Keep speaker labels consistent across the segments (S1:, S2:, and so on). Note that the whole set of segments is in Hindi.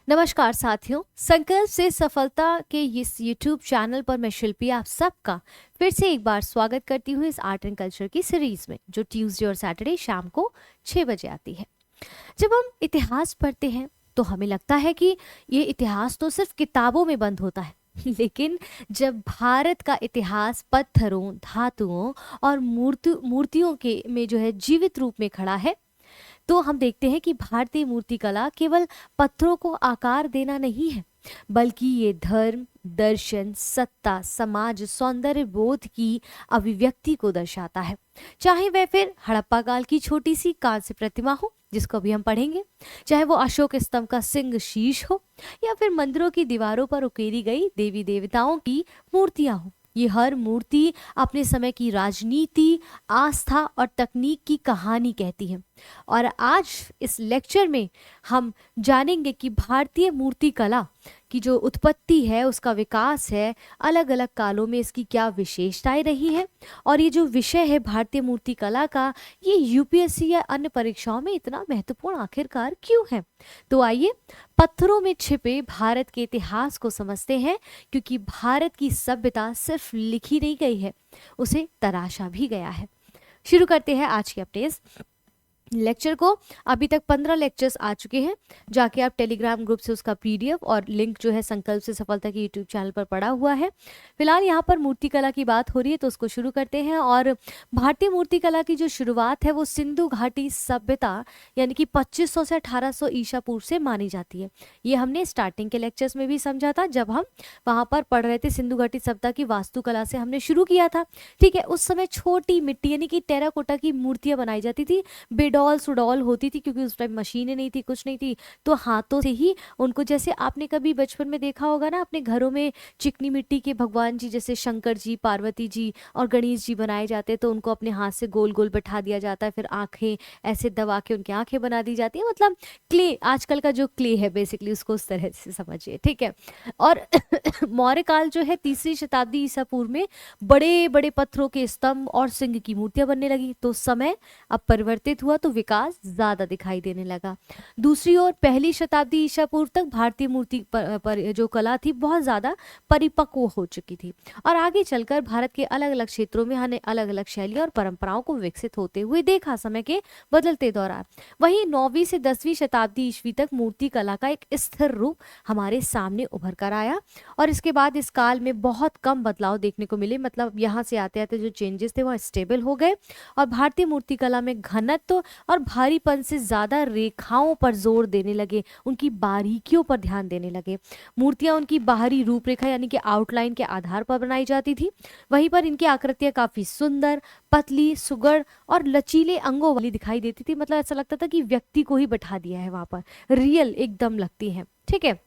S1: नमस्कार साथियों, संकल्प से सफलता के इस YouTube चैनल पर मैं शिल्पी आप सबका फिर से एक बार स्वागत करती हूँ इस आर्ट एंड कल्चर की सीरीज में, जो ट्यूसडे और सैटरडे शाम को 6 बजे आती है। जब हम इतिहास पढ़ते हैं तो हमें लगता है कि ये इतिहास तो सिर्फ किताबों में बंद होता है लेकिन जब भारत का इतिहास पत्थरों, धातुओं और मूर्तियों के में जो है जीवित रूप में खड़ा है, तो हम देखते हैं कि भारतीय मूर्तिकला केवल पत्थरों को आकार देना नहीं है, बल्कि ये धर्म, दर्शन, सत्ता, समाज, सौंदर्य बोध की अभिव्यक्ति को दर्शाता है। चाहे वह फिर हड़प्पा काल की छोटी सी कांस्य प्रतिमा हो, जिसको अभी हम पढ़ेंगे, चाहे वो अशोक स्तंभ का सिंह शीश हो, या फिर मंदिरों की दीवारों पर उकेरी गई देवी देवताओं की मूर्तियां हो। ये हर मूर्ति अपने समय की राजनीति, आस्था और तकनीक की कहानी कहती है। और आज इस लेक्चर में हम जानेंगे कि भारतीय मूर्ति कला की जो उत्पत्ति है, उसका विकास है, अलग अलग कालों में इसकी क्या विशेषताएं रही है, और ये जो विषय है भारतीय मूर्ति कला का, ये यूपीएससी या अन्य परीक्षाओं में इतना महत्वपूर्ण आखिरकार क्यों है। तो आइए पत्थरों में छिपे भारत के इतिहास को समझते हैं, क्योंकि भारत की सभ्यता सिर्फ लिखी नहीं गई है, उसे तराशा भी गया है। शुरू करते हैं आज के अपने इस लेक्चर को। अभी तक 15 लेक्चर्स आ चुके हैं, जाके आप टेलीग्राम ग्रुप से उसका पीडीएफ और लिंक जो है संकल्प से सफलता के यूट्यूब चैनल पर पड़ा हुआ है। फिलहाल यहाँ पर मूर्तिकला की बात हो रही है, तो उसको शुरू करते हैं। और भारतीय मूर्तिकला की जो शुरुआत है वो सिंधु घाटी सभ्यता यानी कि 2500 से 1800 ईसा पूर्व से मानी जाती है। ये हमने स्टार्टिंग के लेक्चर्स में भी समझा था, जब हम वहाँ पर पढ़ रहे थे सिंधु घाटी सभ्यता की वास्तुकला से हमने शुरू किया था। ठीक है, उस समय छोटी मिट्टी यानी कि टेराकोटा की मूर्तियां बनाई जाती थी, डॉल सुडॉल होती थी, क्योंकि उस टाइम मशीनें नहीं थी, कुछ नहीं थी, तो हाथों से ही उनको, जैसे आपने कभी बचपन में देखा होगा ना, अपने घरों में चिकनी मिट्टी के भगवान जी, जैसे शंकर जी, पार्वती जी और गणेश जी बनाए जाते हैं, तो उनको अपने हाथ से गोल गोल बैठा दिया जाता है, फिर आंखें ऐसे दबा के उनकी आंखें बना दी जाती है। मतलब क्ले, आजकल का जो क्ले है बेसिकली, उसको उस तरह से समझिए। ठीक है, और मौर्य काल जो है 3री शताब्दी ईसा पूर्व में बड़े बड़े पत्थरों के स्तंभ और सिंह की मूर्तियां बनने लगी। तो समय अब परिवर्तित हुआ, तो विकास ज्यादा दिखाई देने लगा। दूसरी ओर 1ली शताब्दी ईसा पूर्व तक भारतीय मूर्ति पर जो कला थी बहुत ज्यादा परिपक्व हो चुकी थी, और आगे चलकर भारत के अलग अलग क्षेत्रों में हमने अलग अलग शैलियों और परंपराओं को विकसित होते हुए देखा समय के बदलते दौरान। वहीं 9वीं से 10वीं शताब्दी ईस्वी तक मूर्ति कला का एक स्थिर रूप हमारे सामने उभर कर आया, और इसके बाद इस काल में बहुत कम बदलाव देखने को मिले। मतलब यहाँ से आते आते जो चेंजेस थे वह स्टेबल हो गए, और भारतीय मूर्ति कला में घनत्व और भारीपन से ज्यादा रेखाओं पर जोर देने लगे, उनकी बारीकियों पर ध्यान देने लगे। मूर्तियां उनकी बाहरी रूपरेखा यानी कि आउटलाइन के आधार पर बनाई जाती थी, वहीं पर इनकी आकृतियां काफी सुंदर, पतली, सुगढ़ और लचीले अंगों वाली दिखाई देती थी। मतलब ऐसा लगता था कि व्यक्ति को ही बैठा दिया है वहां पर, रियल एकदम लगती है। ठीक है,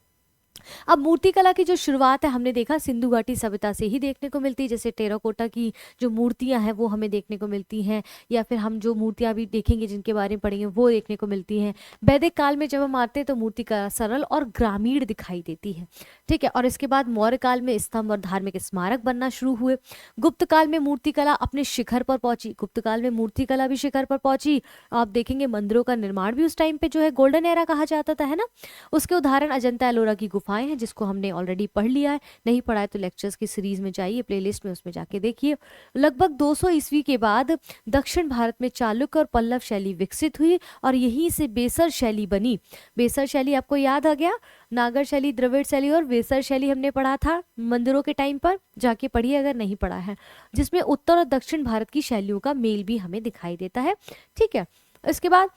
S1: अब मूर्तिकला की जो शुरुआत है हमने देखा सिंधु घाटी सभ्यता से ही देखने को मिलती है। जैसे टेराकोटा की जो मूर्तियां हैं वो हमें देखने को मिलती हैं, या फिर हम जो मूर्तियां भी देखेंगे जिनके बारे में पढ़ेंगे वो देखने को मिलती हैं। वैदिक काल में जब हम आते हैं तो मूर्तिकला सरल और ग्रामीण दिखाई देती है। ठीक है, और इसके बाद मौर्य काल में स्तंभ और धार्मिक स्मारक बनना शुरू हुए। गुप्त काल में मूर्तिकला अपने शिखर पर पहुंची, गुप्त काल में मूर्तिकला भी शिखर पर पहुंची। आप देखेंगे मंदिरों का निर्माण भी उस टाइम पे जो है गोल्डन एरा कहा जाता था, है ना। उसके उदाहरण अजंता एलोरा की गुफाएं हैं, जिसको हमने ऑलरेडी पढ़ लिया है। नहीं पढ़ा है तो लेक्चर्स की सीरीज में जाइए, प्लेलिस्ट में, उसमें जाके देखिए। लगभग 200 ईस्वी के बाद दक्षिण भारत में चालुक्य और पल्लव शैली विकसित हुई, और यहीं से बेसर शैली बनी। बेसर शैली आपको याद आ गया, नागर शैली, द्रविड़ शैली और बेसर शैली हमने पढ़ा था मंदिरों के टाइम पर, जाके पढ़िए अगर नहीं पढ़ा है, जिसमें उत्तर और दक्षिण भारत की शैलियों का मेल भी हमें दिखाई देता है। ठीक है, इसके बाद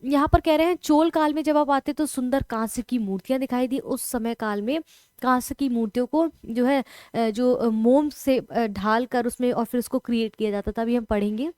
S1: यहाँ पर कह रहे हैं चोल काल में जब आप आते तो सुंदर कांस्य की मूर्तियां दिखाई दी। उस समय काल में कांस्य की मूर्तियों को जो है जो मोम से ढाल कर उसमें और फिर उसको क्रिएट किया जाता था, अभी हम पढ़ेंगे,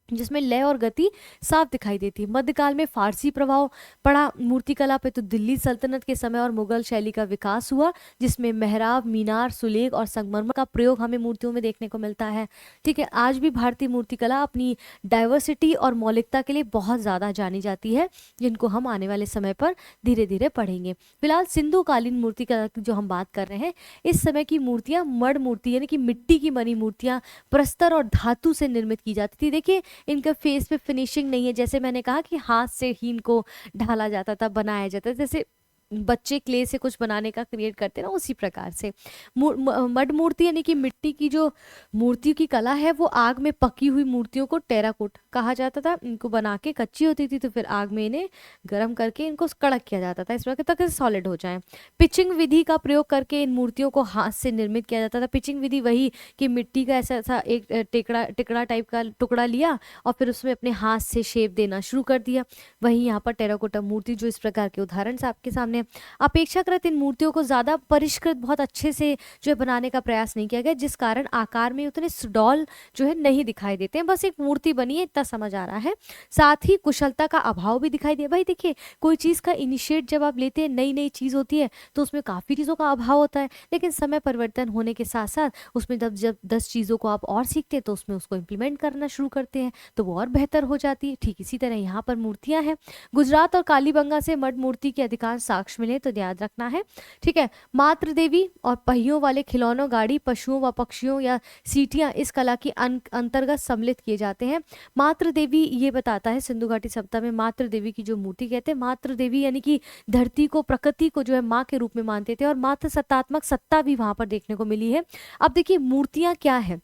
S1: जिसमें लय और गति साफ दिखाई देती है। मध्यकाल में फारसी प्रभाव पड़ा मूर्तिकला पे, तो दिल्ली सल्तनत के समय और मुगल शैली का विकास हुआ, जिसमें मेहराब, मीनार, सुलेख और संगमरमर का प्रयोग हमें मूर्तियों में देखने को मिलता है। ठीक है, आज भी भारतीय मूर्तिकला अपनी डाइवर्सिटी और मौलिकता के लिए बहुत ज़्यादा जानी जाती है, जिनको हम आने वाले समय पर धीरे धीरे पढ़ेंगे। फिलहाल सिंधु कालीन मूर्तिकला की जो हम बात कर रहे हैं, इस समय की मूर्तियाँ मड मूर्ति यानी कि मिट्टी की बनी मूर्तियाँ प्रस्तर और धातु से निर्मित की जाती थी। देखिए इनका फेस पे फिनिशिंग नहीं है, जैसे मैंने कहा कि हाथ से ही इनको ढाला जाता था, बनाया जाता था। जैसे बच्चे क्ले से कुछ बनाने का क्रिएट करते हैं ना, उसी प्रकार से मड मूर्ति यानी कि मिट्टी की जो मूर्ति की कला है वो आग में पकी हुई मूर्तियों को टेराकोट कहा जाता था। इनको बना के कच्ची होती थी तो फिर आग में इन्हें गर्म करके इनको कड़क किया जाता था, इस प्रकार तक सॉलिड हो जाए। पिचिंग विधि का प्रयोग करके इन मूर्तियों को हाथ से निर्मित किया जाता था। पिचिंग विधि वही कि मिट्टी का ऐसा ऐसा एक टिकड़ा टाइप का टुकड़ा लिया और फिर उसमें अपने हाथ से शेप देना शुरू कर दिया। वहीं यहाँ पर टेराकोटा मूर्ति जो इस प्रकार के उदाहरण से आपके सामने है। अपेक्षाकृत इन मूर्तियों को ज़्यादा परिष्कृत बहुत अच्छे से जो है बनाने का प्रयास नहीं किया गया, जिस कारण आकार में उतने सुडौल जो है नहीं दिखाई देते हैं। बस एक मूर्ति बनी है, इतना समझ आ रहा है। साथ ही कुशलता का अभाव भी दिखाई दे। भाई देखिए, कोई चीज़ का इनिशिएट जब आप लेते हैं, नई नई चीज़ होती है तो उसमें काफ़ी चीज़ों का अभाव होता है, लेकिन समय परिवर्तन होने के साथ साथ उसमें जब जब 10 चीज़ों को आप और सीखते हैं तो उसमें उसको इम्प्लीमेंट करना शुरू करते हैं तो वो और बेहतर हो जाती है। ठीक इसी तरह यहाँ पर मूर्तियाँ हैं। गुजरात और कालीबंगा से मड मूर्ति के अधिकांश साक्ष्य मिले तो याद रखना है। ठीक है, मातृ देवी और पहियों वाले खिलौनों, गाड़ी, पशुओं व पक्षियों या सीटियां इस कला की अंतर्गत सम्मिलित किए जाते हैं। मातृ देवी ये बताता है, सिंधु घाटी सभ्यता में मातृ देवी की जो मूर्ति कहते हैं, मातृ देवी यानी कि धरती को, प्रकृति को जो है माँ के रूप में मानते थे और मातृ सत्तात्मक सत्ता भी वहां पर देखने को मिली है। अब देखिए मूर्तियां क्या है,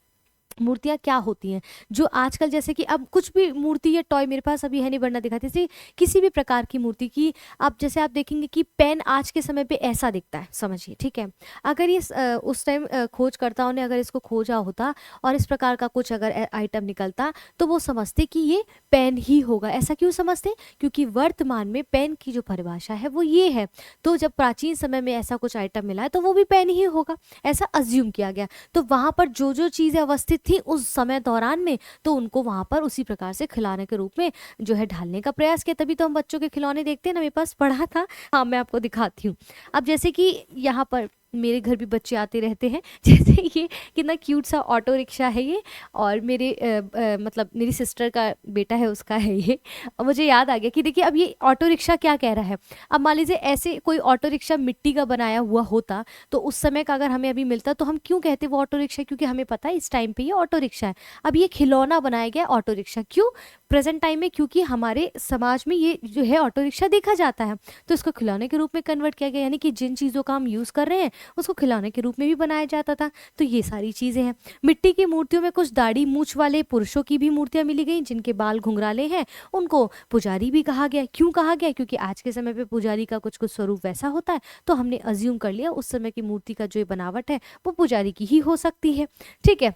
S1: मूर्तियाँ क्या होती हैं जो आजकल, जैसे कि अब कुछ भी मूर्ति या टॉय मेरे पास अभी है नहीं बनना दिखाती, जैसे किसी भी प्रकार की मूर्ति की आप जैसे आप देखेंगे कि पेन आज के समय पे ऐसा दिखता है, समझिए। ठीक है, अगर ये उस टाइम खोजकर्ताओं ने अगर इसको खोजा होता और इस प्रकार का कुछ अगर आइटम निकलता तो वो समझते कि ये पेन ही होगा। ऐसा क्यों समझते? क्योंकि वर्तमान में पेन की जो परिभाषा है वो ये है, तो जब प्राचीन समय में ऐसा कुछ आइटम मिला है तो वो भी पेन ही होगा, ऐसा अज्यूम किया गया। तो वहाँ पर जो जो चीज़ें अवस्थित थी उस समय दौरान में, तो उनको वहां पर उसी प्रकार से खिलौने के रूप में जो है ढालने का प्रयास किया। तभी तो हम बच्चों के खिलौने देखते हैं ना, मेरे पास पढ़ा था। हाँ, मैं आपको दिखाती हूँ। अब जैसे कि यहाँ पर मेरे घर भी बच्चे आते रहते हैं, जैसे ये कितना क्यूट सा ऑटो रिक्शा है ये, और मेरे मतलब मेरी सिस्टर का बेटा है उसका है ये। और मुझे याद आ गया कि देखिए अब ये ऑटो रिक्शा क्या कह रहा है। अब मान लीजिए ऐसे कोई ऑटो रिक्शा मिट्टी का बनाया हुआ होता तो उस समय का अगर हमें अभी मिलता तो हम क्यों कहते वो ऑटो रिक्शा, क्योंकि हमें पता है इस टाइम पे ये ऑटो रिक्शा है। अब ये खिलौना बनाया गया ऑटो रिक्शा, क्यों प्रेजेंट टाइम में? क्योंकि हमारे समाज में ये जो है ऑटो रिक्शा देखा जाता है, तो इसको खिलौने के रूप में कन्वर्ट किया गया। यानी कि जिन चीज़ों का हम यूज़ कर रहे हैं उसको खिलौने के रूप में भी बनाया जाता था। तो ये सारी चीज़ें हैं। मिट्टी की मूर्तियों में कुछ दाढ़ी मूछ वाले पुरुषों की भी मूर्तियां मिली गई जिनके बाल घुंघराले हैं, उनको पुजारी भी कहा गया। क्यों कहा गया? क्योंकि आज के समय पे पुजारी का कुछ कुछ स्वरूप वैसा होता है, तो हमने अज्यूम कर लिया उस समय की मूर्ति का जो ये बनावट है वो पुजारी की ही हो सकती है। ठीक है,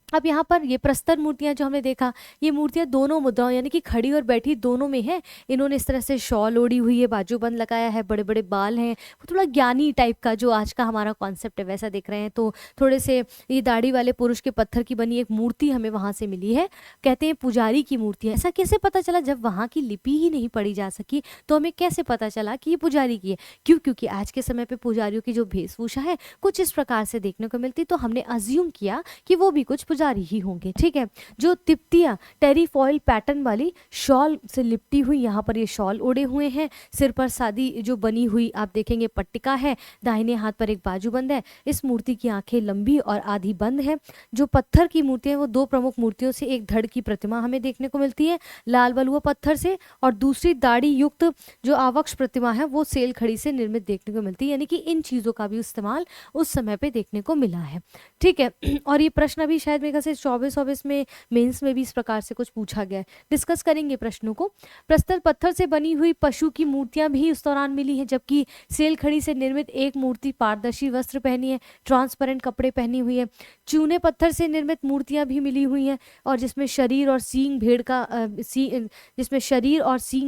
S1: अब यहाँ पर ये प्रस्तर मूर्तियाँ जो हमने देखा, ये मूर्तियाँ दोनों मुद्राओं यानी कि खड़ी और बैठी दोनों में है। इन्होंने इस तरह से शॉल ओढ़ी हुई है, बाजूबंद लगाया है, बड़े बड़े बाल हैं, वो थोड़ा ज्ञानी टाइप का जो आज का हमारा कॉन्सेप्ट है वैसा दिख रहे हैं। तो थोड़े से ये दाढ़ी वाले पुरुष के पत्थर की बनी एक मूर्ति हमें वहाँ से मिली है, कहते हैं पुजारी की मूर्ति है। ऐसा कैसे पता चला? जब वहाँ की लिपि ही नहीं पढ़ी जा सकी तो हमें कैसे पता चला कि ये पुजारी की है? क्यों? क्योंकि आज के समय पर पुजारियों की जो वेशभूषा है कुछ इस प्रकार से देखने को मिलती, तो हमने अज्यूम किया कि वो भी कुछ पुजारी ही होंगे। ठीक है, जो तिप्तियां टेरीफॉइल पैटर्न वाली शॉल से लिपटी हुई, यहाँ पर ये शॉल ओढ़े हुए हैं, सिर पर सादी जो बनी हुई आप देखेंगे पट्टिका है, दाहिने हाथ पर एक बाजूबंद है। इस मूर्ति की आंखें लंबी और आधी बंद है। जो पत्थर की मूर्तियां हैं वो दो प्रमुख मूर्तियों से एक धड़ की प्रतिमा हमें देखने को मिलती है लाल बलुआ पत्थर से, और दूसरी दाढ़ी युक्त जो आवक्ष प्रतिमा है वो सेल खड़ी से निर्मित देखने को मिलती है। यानी कि इन चीजों का भी इस्तेमाल उस समय पे देखने को मिला है। ठीक है, और ये प्रश्न अभी शायद मेरे ख्याल से 24 में मेंस में भी इस प्रकार से कुछ पूछा गया है, डिस्कस करेंगे प्रश्नों को। प्रस्तर पत्थर से बनी हुई पशु की मूर्तियां भी उस दौरान मिली है, जबकि सेल खड़ी से निर्मित एक मूर्ति पारदर्शी वस्त्र पहनी है, ट्रांसपेरेंट कपड़े पहनी हुई है। चूने पत्थर से निर्मित मूर्तियां भी मिली हुई हैं, और जिसमें शरीर और सींग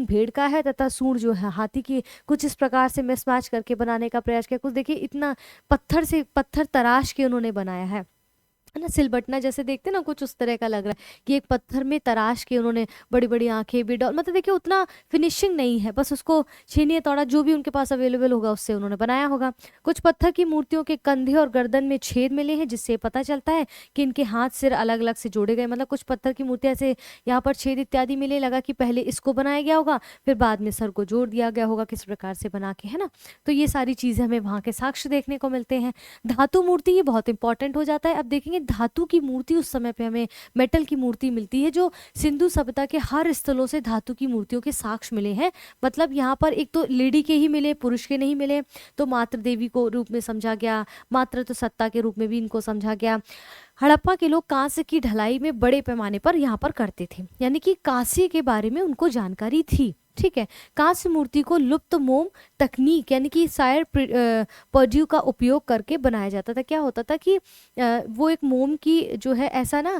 S1: भेड़ का है तथा सूंड जो है हाथी की, कुछ इस प्रकार से मिसमैच करके बनाने का प्रयास किया। कुछ देखिए इतना पत्थर तराश के उन्होंने बनाया है ना, सिलबटना जैसे देखते ना, कुछ उस तरह का लग रहा है कि एक पत्थर में तराश के उन्होंने बड़ी बड़ी आंखें भी डाल, मतलब देखिए उतना फिनिशिंग नहीं है, बस उसको छीनिए तोड़ा जो भी उनके पास अवेलेबल होगा उससे उन्होंने बनाया होगा। कुछ पत्थर की मूर्तियों के कंधे और गर्दन में छेद मिले हैं, जिससे पता चलता है कि इनके हाथ सिर अलग अलग से जोड़े गए। मतलब कुछ पत्थर की मूर्तियां ऐसे यहाँ पर छेद इत्यादि मिले, लगा कि पहले इसको बनाया गया होगा फिर बाद में सर को जोड़ दिया गया होगा किस प्रकार से बना के, है ना। तो ये सारी चीजें हमें वहाँ के साक्ष्य देखने को मिलते हैं। धातु मूर्ति ये बहुत इंपॉर्टेंट हो जाता है। अब देखेंगे में धातु की मूर्ति उस समय पे हमें मेटल की मूर्ति मिलती है, जो सिंधु सभ्यता के हर स्थलों से धातु की मूर्तियों के साक्ष्य मिले हैं। मतलब यहाँ पर एक तो लेडी के ही मिले, पुरुष के नहीं मिले, तो मातृ देवी को रूप में समझा गया, मातृत्व सत्ता के रूप में भी इनको समझा गया। हड़प्पा के लोग कांस्य की ढलाई में बड़े पैमाने पर यहाँ पर करते थे, यानी कि कांस्य के बारे में उनको जानकारी थी। ठीक है, कांस्य मूर्ति को लुप्त मोम तकनीक यानी कि सायर पर्ड्यू का उपयोग करके बनाया जाता था। क्या होता था कि वो एक मोम की जो है ऐसा ना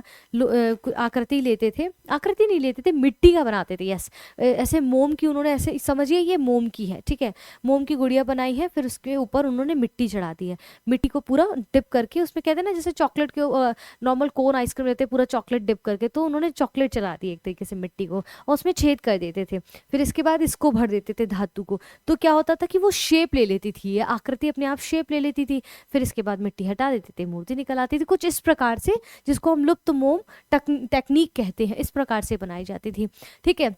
S1: आकृति लेते थे, आकृति नहीं लेते थे, मिट्टी का बनाते थे। यस, ऐसे मोम की उन्होंने ऐसे समझिए ये मोम की है, ठीक है, मोम की गुड़िया बनाई है, फिर उसके ऊपर उन्होंने मिट्टी चढ़ा दी है, मिट्टी को पूरा डिप करके उसमें कहते हैं ना जैसे चॉकलेट के नॉर्मल कोन आइसक्रीम रहते हैं पूरा चॉकलेट डिप करके, तो उन्होंने चॉकलेट चला दी एक तरीके से मिट्टी को और उसमें छेद कर देते थे। फिर इसके बाद इसको भर देते थे धातु को, तो क्या होता था कि वो शेप ले लेती थी, ये आकृति अपने आप शेप ले लेती थी। फिर इसके बाद मिट्टी हटा देते थे, मूर्ति निकल आती थी कुछ इस प्रकार से, जिसको हम लुप्त मोम टेक्निक कहते हैं, इस प्रकार से बनाई जाती थी। ठीक है,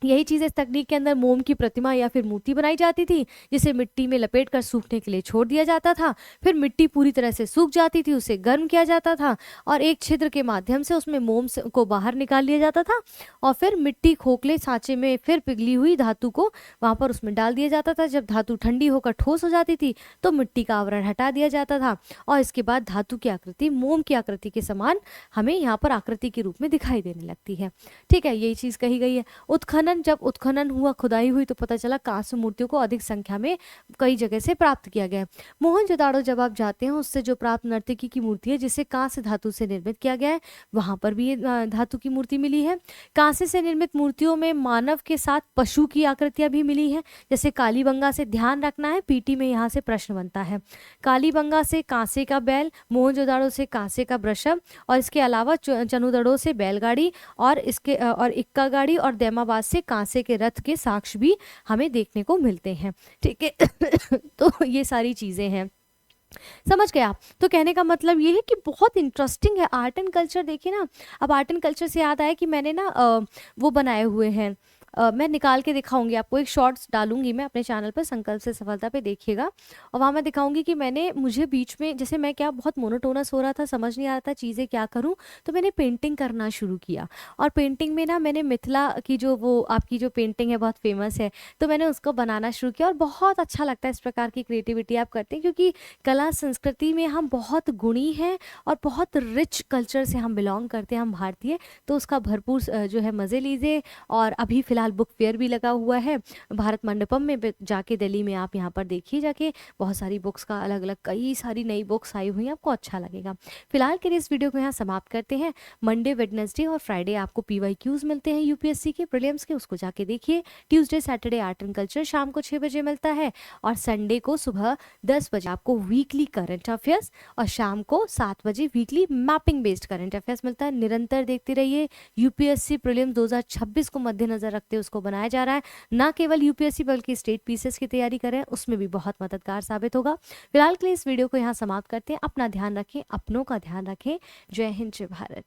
S1: यही चीज़ इस तकनीक के अंदर मोम की प्रतिमा या फिर मूर्ति बनाई जाती थी, जिसे मिट्टी में लपेटकर सूखने के लिए छोड़ दिया जाता था। फिर मिट्टी पूरी तरह से सूख जाती थी, उसे गर्म किया जाता था और एक छिद्र के माध्यम से उसमें मोम को बाहर निकाल लिया जाता था और फिर मिट्टी खोखले सांचे में फिर पिघली हुई धातु को वहाँ पर उसमें डाल दिया जाता था। जब धातु ठंडी होकर ठोस हो जाती थी तो मिट्टी का आवरण हटा दिया जाता था और इसके बाद धातु की आकृति मोम की आकृति के समान हमें यहाँ पर आकृति के रूप में दिखाई देने लगती है। ठीक है, यही चीज़ कही गई है। उत्खनन, जब उत्खनन हुआ, खुदाई हुई, तो पता चला कांस्य मूर्तियों को अधिक संख्या में कई जगह से प्राप्त किया गया है। मोहनजोदाड़ो जब आप जाते हैं, उससे जो प्राप्त नर्तकी की मूर्ति है जिसे कांस्य धातु से निर्मित किया गया है, वहां पर भी ये धातु की मूर्ति मिली है। कांस्य से निर्मित मूर्तियों में मानव के साथ पशु की आकृतियां भी मिली है, जैसे कालीबंगा से, ध्यान रखना है पीटी में यहाँ से प्रश्न बनता है, कालीबंगा से कांसे का बैल, मोहनजोदाड़ो से कांसे का वृषभ और इसके अलावा चनुदड़ो से बैलगाड़ी और इसके और इक्का गाड़ी और दैमाबाद से कांसे के रथ के साक्ष्य भी हमें देखने को मिलते हैं। ठीक है तो ये सारी चीजें हैं, समझ गए आप। तो कहने का मतलब ये है कि बहुत इंटरेस्टिंग है आर्ट एंड कल्चर। देखिए ना, अब आर्ट एंड कल्चर से याद आया कि मैंने ना वो बनाए हुए हैं, मैं निकाल के दिखाऊंगी आपको, एक शॉर्ट्स डालूंगी मैं अपने चैनल पर, संकल्प से सफलता पे देखिएगा, और वहाँ मैं दिखाऊंगी कि मैंने, मुझे बीच में जैसे मैं क्या बहुत मोनोटोनस हो रहा था, समझ नहीं आ रहा था चीज़ें क्या करूँ, तो मैंने पेंटिंग करना शुरू किया। और पेंटिंग में ना मैंने मिथिला की जो वो आपकी जो पेंटिंग है बहुत फेमस है, तो मैंने उसको बनाना शुरू किया और बहुत अच्छा लगता है इस प्रकार की क्रिएटिविटी आप करते हैं, क्योंकि कला संस्कृति में हम बहुत गुणी हैं और बहुत रिच कल्चर से हम बिलोंग करते हैं, हम भारतीय, तो उसका भरपूर जो है मज़े लीजिए। और अभी फिलहाल बुक फेयर भी लगा हुआ है भारत मंडपम में, जाके दिल्ली में आप यहाँ पर देखिए जाके, बहुत सारी बुक्स का अलग अलग कई सारी नई बुक्स आई हुई हैं, आपको अच्छा लगेगा। फिलहाल के लिए इस वीडियो को यहाँ समाप्त करते हैं। मंडे, वेडनेसडे और फ्राइडे आपको PYQs मिलते हैं यूपीएससी के प्रीलिम्स के, उसको जाके देखिए। Tuesday, Saturday art and culture शाम को 6 बजे मिलता है और संडे को सुबह 10 बजे आपको वीकली करंट अफेयर्स और शाम को 7 बजे weekly mapping based current affairs मिलता है। निरंतर देखते रहिए। यूपीएससी प्रीलिम्स 2026 को मद्देनजर रखते उसको बनाया जा रहा है, ना केवल यूपीएससी बल्कि स्टेट पीसीएस की तैयारी करें, उसमें भी बहुत मददगार साबित होगा। फिलहाल के लिए इस वीडियो को यहाँ समाप्त करते हैं। अपना ध्यान रखें, अपनों का ध्यान रखें। जय हिंद, जय भारत।